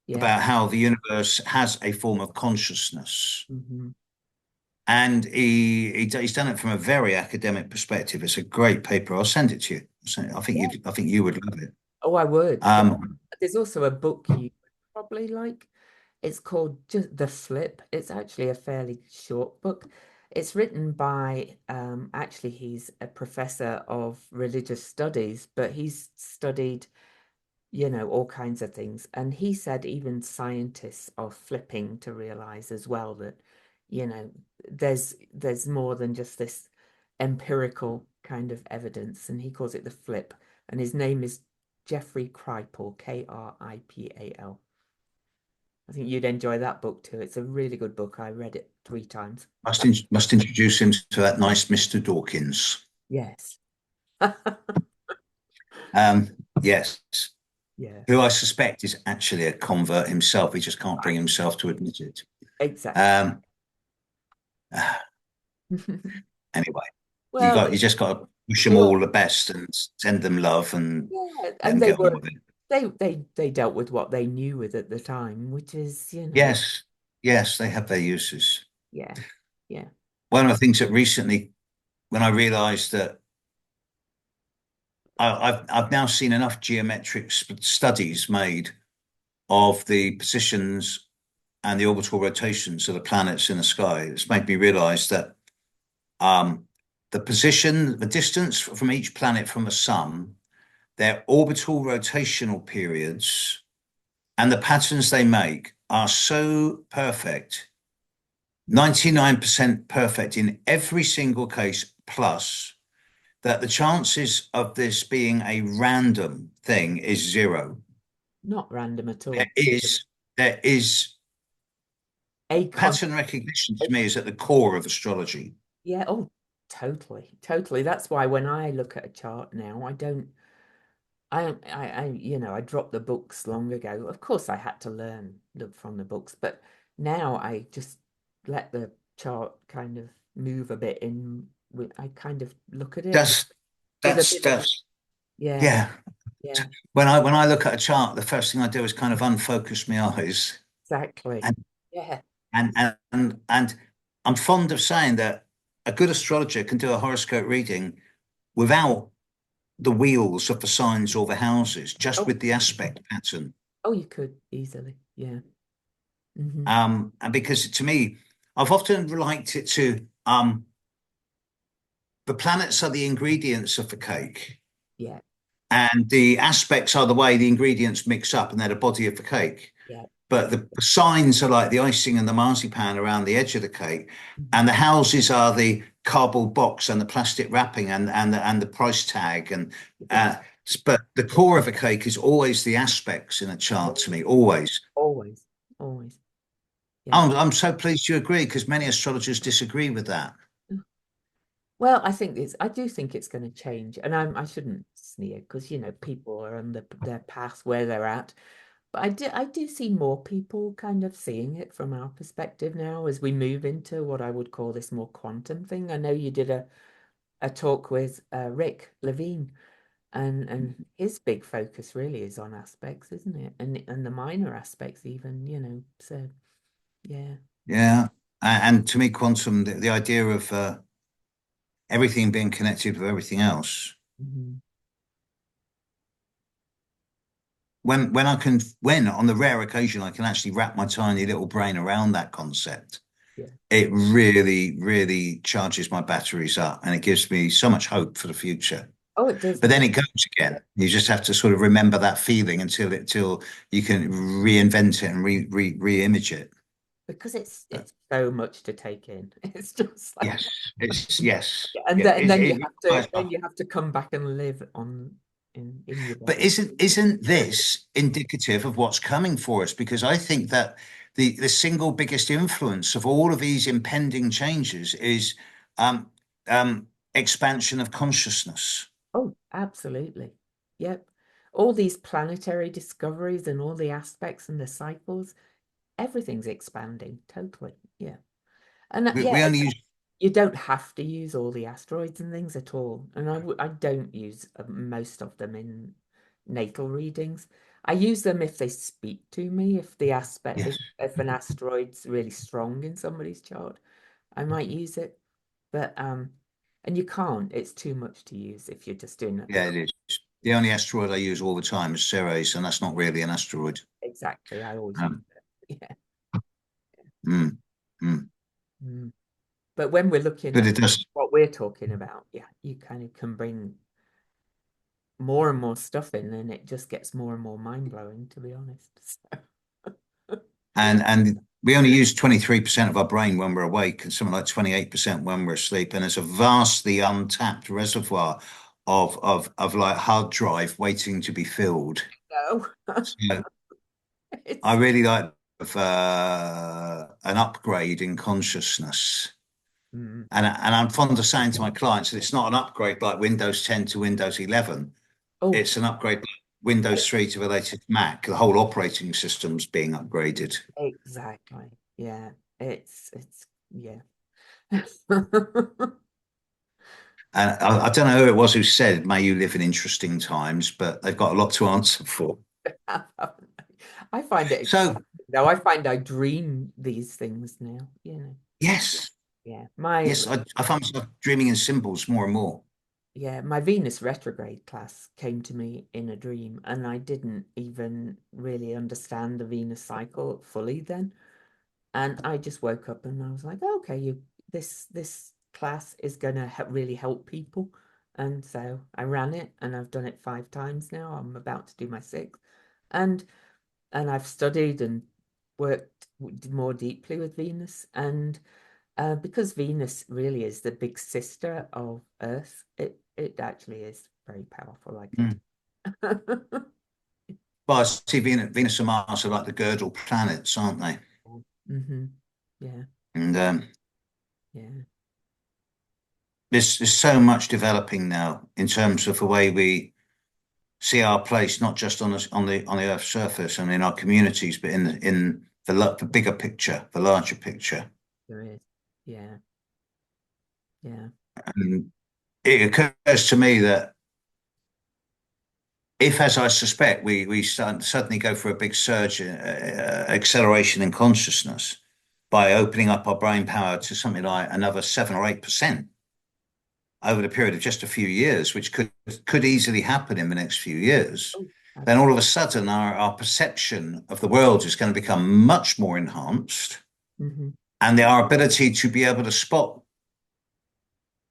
Yeah. about how the universe has a form of consciousness. Hmm. And he's done it from a very academic perspective. It's a great paper. I'll send it to you. Yeah. I think you would love it. Oh, I would. Um, There's also a book you would probably like. It's called just The Flip. It's actually a fairly short book. It's written by, actually, he's a professor of religious studies, but he's studied, all kinds of things. And he said even scientists are flipping to realize as well that, you know, there's more than just this empirical kind of evidence. And he calls it the flip. And his name is Jeffrey Kripal, Kripal. I think you'd enjoy that book too. It's a really good book. I read it 3 times. must introduce him to that nice Mr. Dawkins. Yes. Um, yes, Yeah, who I suspect is actually a convert himself. He just can't bring himself to admit it. exactly. Um, anyway, Well, you just got to wish them they all, all the best and send them love and yeah, let and them they get on were with it. they dealt with what they knew with at the time, which is, Yes, yes, they have their uses. yeah, yeah. One of the things that recently, when I realised that I've now seen enough geometric studies made of the positions and the orbital rotations of the planets in the sky. It's made me realise that um, the position, the distance from each planet from the sun, their orbital rotational periods, and the patterns they make are so perfect, 99% perfect in every single case, plus that the chances of this being a random thing is zero. Not random at There all. is, there is A con pattern recognition to me is at the core of astrology. Yeah, oh, totally, totally. That's why when I look at a chart now, I dropped the books long ago. Of course, I had to look from the books, but now I just let the chart kind of move a bit I kind of look at it That's with a bit of, that's yeah, yeah. yeah, When I look at a chart, the first thing I do is kind of unfocus my eyes, exactly. and Yeah. and I'm fond of saying that a good astrologer can do a horoscope reading without the wheels of the signs or the houses, just Oh, with the aspect pattern. oh, you could easily. Yeah. Hmm. And because to me, I've often liked it to the planets are the ingredients of the cake, Yeah. and the aspects are the way the ingredients mix up, and they're the body of the cake. Yeah. But the signs are like the icing and the marzipan around the edge of the cake, Mhm. and the houses are the cardboard box and the plastic wrapping and the price tag. And Yeah. uh, but the core of a cake is always the aspects in a chart to me, always. Always, always. Yeah. I'm so pleased you agree because many astrologers disagree with that. Well, I do think it's going to change, and I shouldn't sneer because people are on their path where they're at. But I do see more people kind of seeing it from our perspective now as we move into what I would call this more quantum thing. I know you did a talk with Rick Levine, and his big focus really is on aspects, isn't it? And the minor aspects even. So yeah. Yeah, and to me, quantum, the idea of everything being connected with everything else. Mhm. When on the rare occasion I can actually wrap my tiny little brain around that concept, Yeah. it really, really charges my batteries up, and it gives me so much hope for the future. Oh, it does But then me. it goes again. You just have to sort of remember that feeling till you can reinvent it and re-image it. Because But it's so much to take in. It's just like, yes, it's yes, and yeah, then and then you it have to requires. then you have to come back and live on in your But body. isn't this indicative of what's coming for us? Because I think that the single biggest influence of all of these impending changes is um, expansion of consciousness. Oh, absolutely. Yep. All these planetary discoveries and all the aspects and the cycles, everything's expanding totally. Yeah. And yeah, We only use you don't have to use all the asteroids and things at all. And I don't use most of them in natal readings. I use them if they speak to me, if the aspect, yes, if an asteroid's really strong in somebody's chart, I might use it. But and you can't, it's too much to use if you're just doing a yeah, it is. The only asteroid I use all the time is Ceres, and that's not really an asteroid. exactly. I always use Um, it. Yeah. mm, mm. Mm. But when we're looking But at it does. what we're talking about, yeah, you kind of can bring more and more stuff in, and it just gets more and more mind blowing, to be honest. So, And we only use 23% of our brain when we're awake and something like 28% when we're asleep. And there's a vastly untapped reservoir of like hard drive waiting to be filled. no, So I it's really like an upgrade in consciousness. mm, And I'm fond of saying to my clients that it's not an upgrade like Windows 10 to Windows 11. oh, It's an upgrade like Windows 3 to the latest Mac. The whole operating system's being upgraded. exactly. Yeah, it's yeah. And I don't know who it was who said, "May you live in interesting times," but they've got a lot to answer for. I find it So, exciting though. I find I dream these things now. yes, Yeah. My yes, I find myself dreaming in symbols more and more. yeah, my Venus retrograde class came to me in a dream, and I didn't even really understand the Venus cycle fully then. And I just woke up and I was like, okay, you this class is going to really help people. And so I ran it, and I've done it 5 times now. I'm about to do my sixth. And I've studied and worked more deeply with Venus. And because Venus really is the big sister of Earth, it actually is very powerful, I can Mm. Well, I see Venus and Mars are like the girdle planets, aren't they? Mm-hmm. Yeah, And yeah. there's so much developing now in terms of the way we see our place, not just on the Earth's surface and in our communities, but the bigger picture, the larger picture. There is. Yeah, yeah. And it occurs to me that if, as I suspect, we suddenly go for a big surge, acceleration in consciousness by opening up our brain power to something like another 7 or 8% over the period of just a few years, which could easily happen in the next few years, Oh, then all of a sudden our perception of the world is going to become much more enhanced, mm-hmm. and our ability to be able to spot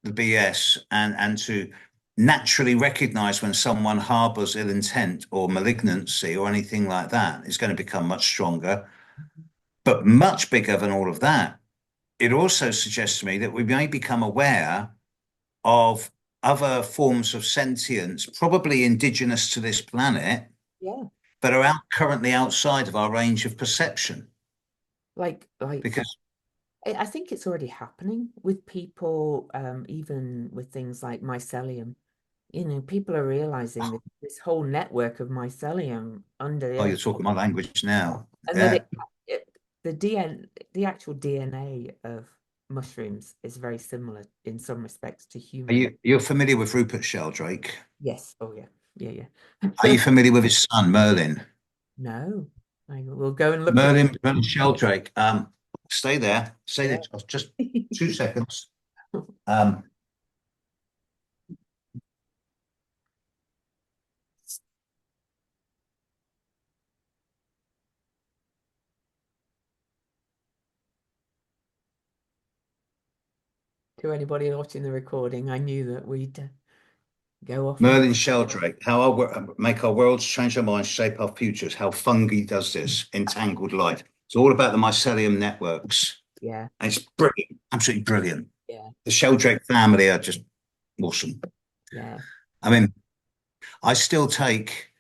the BS and to naturally recognize when someone harbors ill intent or malignancy or anything like that is going to become much stronger. But much bigger than all of that, it also suggests to me that we may become aware of other forms of sentience, probably indigenous to this planet, Yeah. but are currently outside of our range of perception. Like Because, I think it's already happening with people, even with things like mycelium. People are realizing that this whole network of mycelium under the oh, you're earth, talking my language now. and that Yeah. the actual DNA of mushrooms is very similar in some respects to Are human. you're familiar with Rupert Sheldrake? Yes. Oh, yeah. Yeah, Are yeah. you familiar with his son, Merlin? No, I will go and look at. Merlin Sheldrake. Stay there. Stay Yeah. there. Just 2 seconds. Um, To anybody watching the recording, I knew that we'd go off and Merlin Sheldrake. How make our worlds, change our minds, shape our futures. How fungi does this. Entangled life. It's all about the mycelium networks. yeah, And it's brilliant. Absolutely brilliant. yeah, The Sheldrake family are just awesome. yeah. I mean, I still take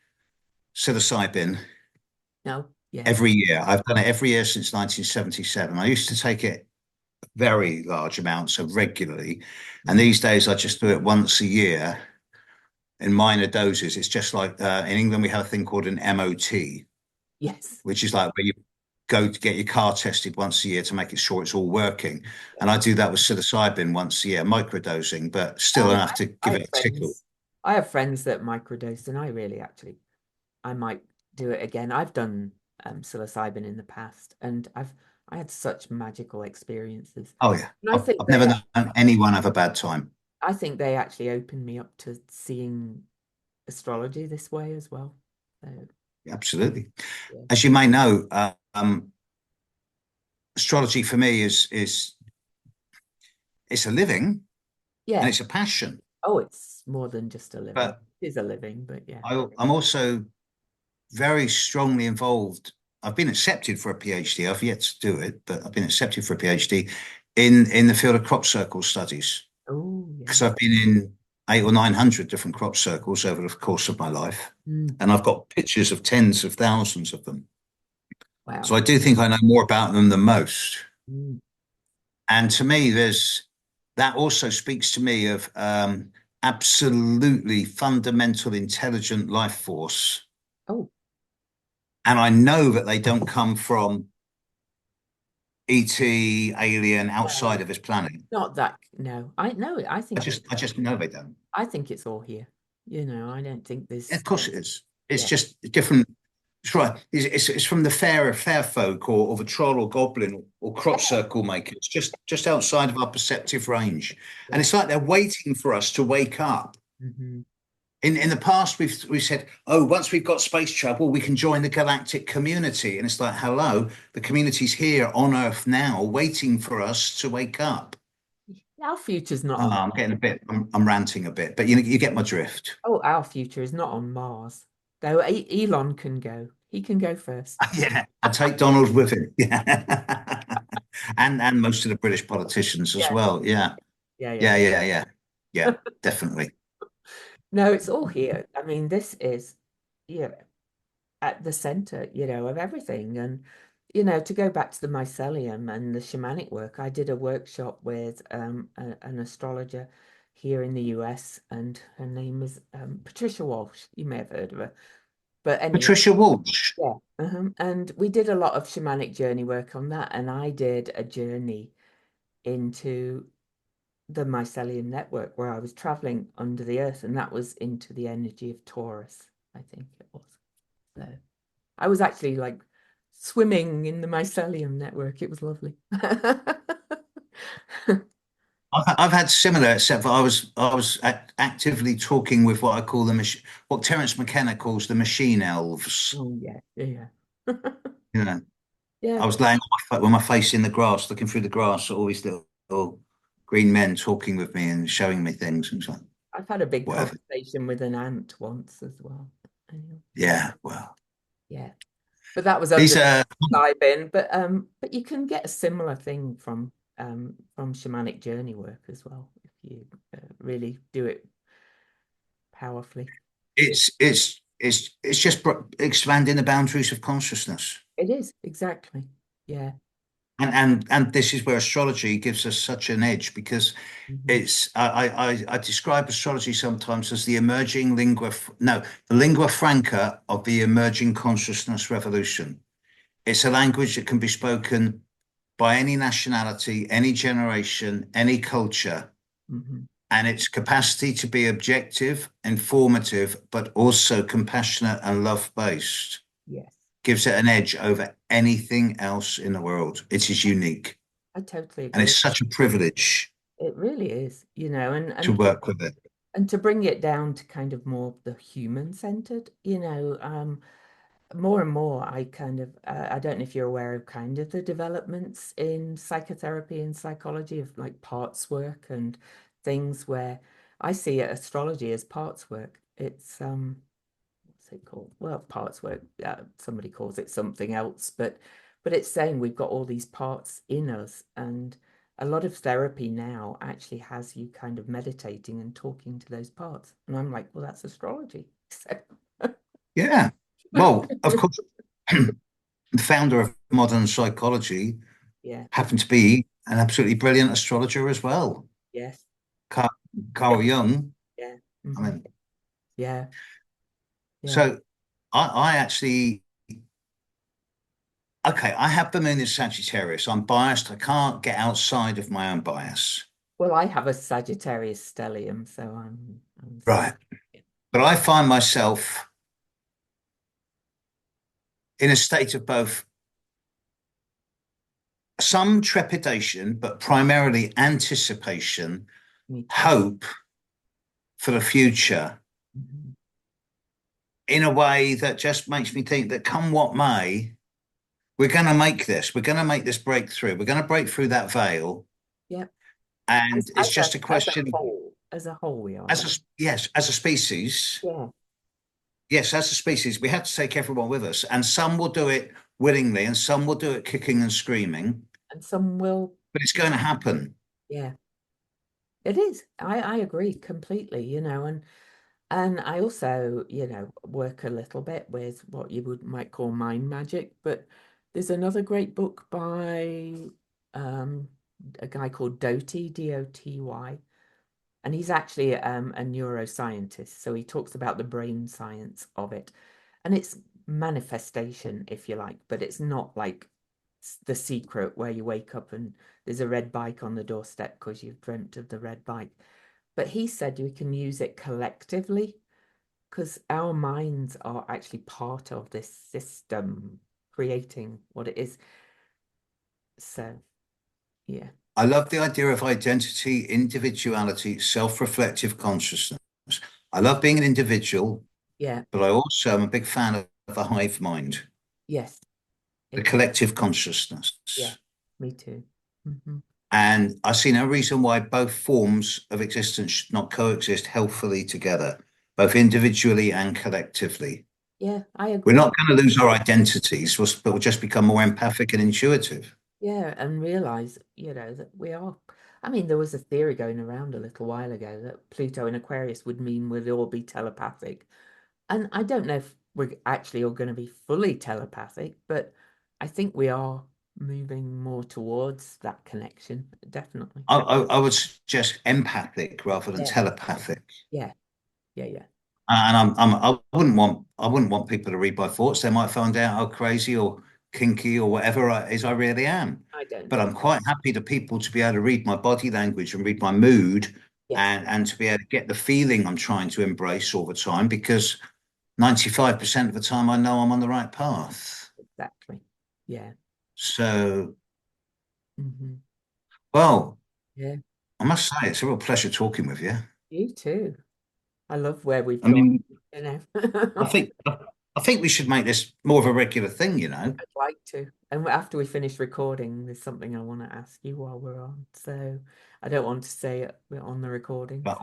psilocybin No, yeah. every year. I've done it every year since 1977. I used to take it very large amounts, so regularly. And Mhm. these days I just do it once a year in minor doses. It's just like in England, we have a thing called an MOT, Yes. which is like where you go to get your car tested once a year to make it sure it's all working. And Yeah. I do that with psilocybin once a year, microdosing, but still I, enough to I give it have a tickle. friends. I have friends that microdose, and I really actually, I might do it again. I've done psilocybin in the past, and I had such magical experiences. Oh yeah. And I've never known anyone have a bad time. I think they actually opened me up to seeing astrology this way as well. So, Absolutely. yeah. As you may know, astrology for me is it's a living and Yeah. it's a passion. Oh, it's more than just a living. But It is a living, but yeah. I'm also very strongly involved. I've been accepted for a PhD. I've yet to do it, but I've been accepted for a PhD in the field of crop circle studies Oh, because yeah. I've been in 800 or 900 different crop circles over the course of my life, Mm, and I've got pictures of tens of thousands of them. So wow. I do think I know more about them than most. Mm. And to me, there's that also speaks to me of absolutely fundamental intelligent life force. Oh, And I know that they don't come from ET, alien, outside no, of this planet. not that. No, I no, I just know they don't. I think it's all here. I don't think Of there's, course it is. It's yeah, just different. It's right. It's from the fair folk or the troll or goblin or crop yeah, circle makers, just outside of our perceptive range. And yeah. it's like they're waiting for us to wake up. Hmm. In the past, we've said, oh, once we've got space travel, we can join the galactic community. And it's like, hello, the community's here on Earth now, waiting for us to wake up. Our future's not Oh, on. I'm getting a bit, I'm ranting a bit, but you get my drift. Oh, our future is not on Mars. Though Elon can go. He can go first. Yeah, I'll take Donald with him. Yeah. And most of the British politicians as Yeah, well. Yeah. yeah, yeah. Yeah, yeah, yeah. Yeah, definitely. No, it's all here. I mean, this is, yeah, at the center, of everything. And, to go back to the mycelium and the shamanic work, I did a workshop with an astrologer here in the US, and her name is Patricia Walsh. You may have heard of her. But anyway, Patricia Walsh. yeah. And we did a lot of shamanic journey work on that. And I did a journey into the mycelium network where I was traveling under the earth, and that was into the energy of Taurus, I think it was. So I was actually like swimming in the mycelium network. It was lovely. I've had similar, except for I was actively talking with what I call what Terence McKenna calls the machine elves. Oh yeah, yeah, You know, yeah. I was laying on with my face in the grass, looking through the grass, all these little green men talking with me and showing me things and so on. I've had a big Whatever. conversation with an ant once as well. Anyway, Yeah, well, yeah, but that was these under are. the bin. But you can get a similar thing from shamanic journey work as well if you really do it powerfully. It's just expanding the boundaries of consciousness. It is exactly. Yeah. And this is where astrology gives us such an edge because Hmm. it's I describe astrology sometimes as the emerging the lingua franca of the emerging consciousness revolution. It's a language that can be spoken by any nationality, any generation, any culture, Hmm. and its capacity to be objective, informative, but also compassionate and love-based Yes, gives it an edge over anything else in the world. It is unique, I totally and agree. it's such a privilege It really is, and to work with it. to bring it down to kind of more the human centered, more and more I kind of I don't know if you're aware of kind of the developments in psychotherapy and psychology of like parts work and things where I see astrology as parts work. It's what's it called? Well, parts work. Somebody calls it something else, but it's saying we've got all these parts in us, and a lot of therapy now actually has you kind of meditating and talking to those parts. And I'm like, well, that's astrology. So, Yeah. Well, of course, the founder of modern psychology yeah, happened to be an absolutely brilliant astrologer as well. yes, Carl, yeah, Carl Jung. yeah, I hmm, mean, yeah, yeah. so I actually, okay, I have the moon in Sagittarius. I'm biased. I can't get outside of my own bias. Well, I have a Sagittarius stellium, so I'm Right. yeah. But I find myself in a state of both some trepidation, but primarily anticipation, Me too. hope for the future Hmm. in a way that just makes me think that come what may, we're going to make this. We're going to make this breakthrough. We're going to break through that veil. Yeah, And it's just a as a question, whole, we are. yes, as a species, Yeah, yes, as a species, we have to take everyone with us. And some will do it willingly and some will do it kicking and screaming, and some will. but it's going to happen. Yeah, it is. I agree completely, and I also, work a little bit with what you would might call mind magic, but there's another great book by um a guy called Doty, Doty, and he's actually a neuroscientist, so he talks about the brain science of it, and it's manifestation, if you like, but it's not like The Secret where you wake up and there's a red bike on the doorstep because you've dreamt of the red bike. But he said we can use it collectively because our minds are actually part of this system creating what it is. So, yeah, I love the idea of identity, individuality, self-reflective consciousness. I love being an individual, yeah, but I also am a big fan of the hive mind, yes, the exactly. collective Yeah, consciousness. me too. Hmm. And I see no reason why both forms of existence should not coexist healthily together, both individually and collectively. Yeah, I We're agree. not going to lose our identities, but we'll just become more empathic and intuitive. Yeah, and realize, that we are. I mean, there was a theory going around a little while ago that Pluto in Aquarius would mean we'd all be telepathic. And I don't know if we're actually all going to be fully telepathic, but I think we are moving more towards that connection, definitely. I would suggest empathic rather than Yeah, telepathic. yeah, yeah, yeah. And I wouldn't want people to read my thoughts. They might find out how crazy or kinky or whatever it is I really am. I don't But think. I'm quite happy to people to be able to read my body language and read my mood Yes, and to be able to get the feeling I'm trying to embrace all the time because 95% of the time I know I'm on the right path. exactly. Yeah. So, Hmm. well, Yeah. I must say it's a real pleasure talking with you. You too. I love where we've I gone, mean, you know. I think I think we should make this more of a regular thing, you know. I'd like to. And after we finish recording, there's something I want to ask you while we're on. So I don't want to say it on the recording. But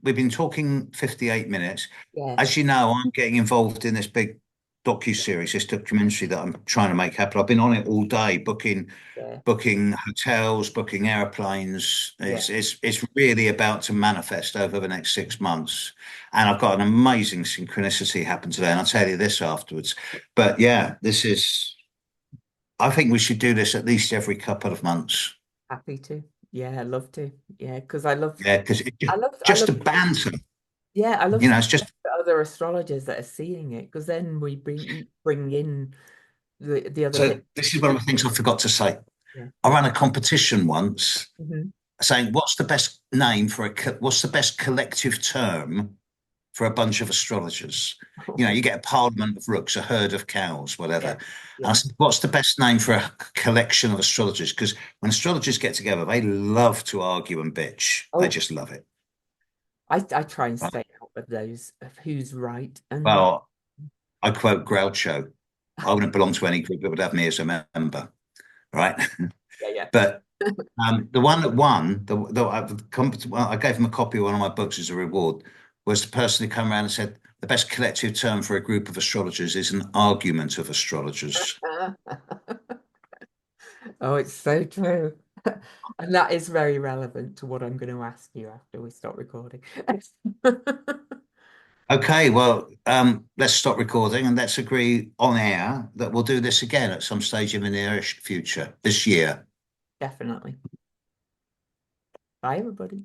we've been talking 58 minutes. Yeah, As you know, I'm getting involved in this big docu-series, this documentary that I'm trying to make happen. I've been on it all day, yeah, booking hotels, booking airplanes. yeah. It's really about to manifest over the next 6 months. And I've got an amazing synchronicity happen today, and I'll tell you this afterwards. But yeah, I think we should do this at least every couple of months. Happy to. Yeah, I love to. Yeah, because Yeah, because I just love, a banter, yeah, I love you know, seeing it's just the other astrologers that are seeing it because then we bring in the other so bit. this is one of the things I forgot to say. Yeah. I ran a competition once Hmm. saying, what's the best collective term for a bunch of astrologers? You know, you get a parliament of rooks, a herd of cows, whatever. Yeah, And I yeah. said, what's the best name for a collection of astrologers? Because when astrologers get together, they love to argue and bitch. They Oh, just love it. I try and stay out of those of who's right and Well, I quote Groucho. I wouldn't belong to any group that would have me as a member, right? yeah, yeah. But the one that won, well, I gave him a copy of one of my books as a reward, was the person who came around and said, the best collective term for a group of astrologers is an argument of astrologers. Oh, it's so true. And that is very relevant to what I'm going to ask you after we stop recording. Okay, well, let's stop recording and let's agree on air that we'll do this again at some stage in the nearish future this year. Definitely. Bye, everybody.